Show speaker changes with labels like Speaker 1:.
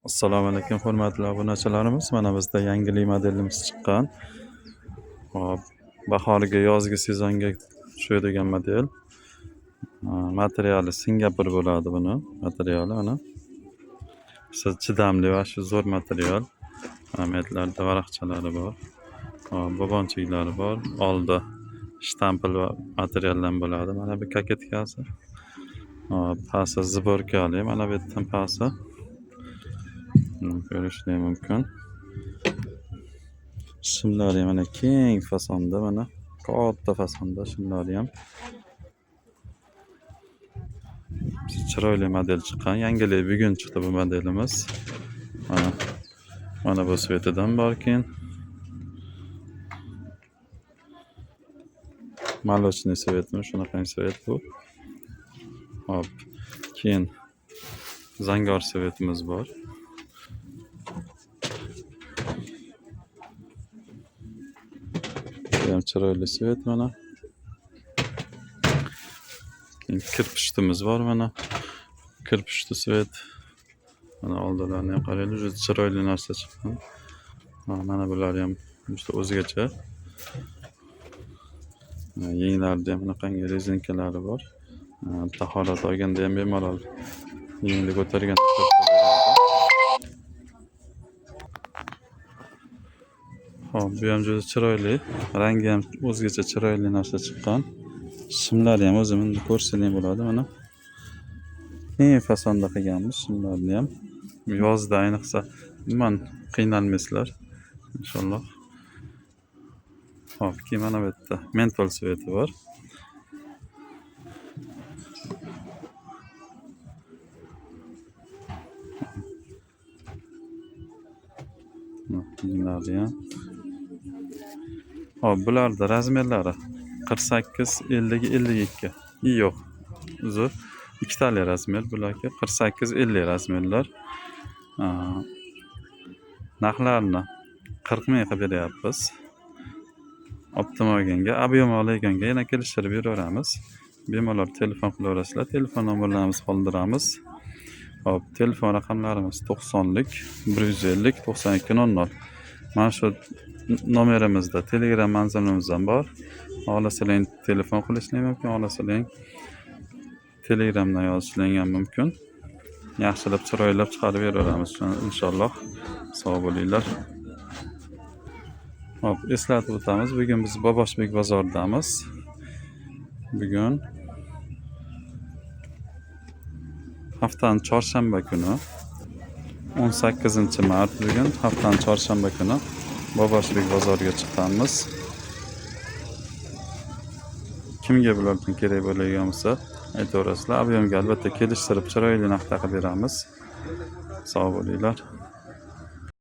Speaker 1: Assalomu alaykum hurmatli obunachilarimiz. Mana bizda yangi modelimiz chiqqan. Hop, bahorgi yozgi sezonga tushadigan model. Materiali Singapur bo'ladi buni. Materiali mana. Chidamli va shu zo'r material. Metlarda varaqchalari bor. Bobonchiklari bor. Oldi shtampl va materialdan bo'ladi. Mana bu kaketkasi. Pasi zborkali. Mana bu yerdan pasi. Ko'rishingiz mumkin. Shimlari mana keng fasonda, mana katta fasonda shimlari ham. Chiroyli model chiqqan. Yangilik bugun chiqdi bu modelimiz. Mana bu svetidan bor keyin. Молочный svetmi, shunaqa svet bu. Hop. Keyin zangor svetimiz bor. Ham chiroyli svet mana. Kirpichdimiz bor mana. Kirpichli svet. Mana oldilarini ham qaranglar, juda chiroyli narsa chiqqan. Mana bular ham juda o'zgacha. Yenglarida ham bunaqangi rezinkalari bor. Tahorat olganda ham bemalol yengni ko'targan. Hop, bu ham juda chiroyli. Rangi ham o'zgacha chiroyli narsa chiqqan. Shimlari ham o'zimni ko'rsangiz bo'ladi mana. Keng fasonda qilganmiz shimlarni ham. Yozda ayniqsa umuman qiynalmaysizlar inshaalloh. Hop, keyin mana bu yerda mentol sveti bor. Hop, bularda razmerlari 48, 50 ga 52. Yo'q. Uzr. Ikkitali razmer bularga 48, 50 razmerlar. Narxlarini 40 ming qilib beryapmiz. Optim olganga, ob'yem olganga yana kelishtirib beraveramiz. Bemalol telefon qilaverasizlar. Telefon nomerlarimizni qoldiramiz. Hop, telefon raqamlarimiz 90lik 150 9200. Mana shu nomerimizda Telegram manzilimiz ham bor. Xohlasangiz telefon qilishingiz mumkin, xohlasangiz Telegramdan yozishingiz ham mumkin. Yaxshilab chiroylab chiqarib beraveramiz inshaalloh. Sog' bo'linglar. Hop, eslatib o'tamiz. Bugun biz Boboshbek bozoridamiz. Bugun haftaning chorshanba kuni 18-mart bugun haftaning chorshanba kuni Boboshbek bozoriga chiqqanmiz. Kimga bulardan kerak bo'lgan bo'lsa aytaverasizlar. Ob'yemga albatta kelishtirib chiroyli narxda qilib beramiz. Sog' bo'linglar.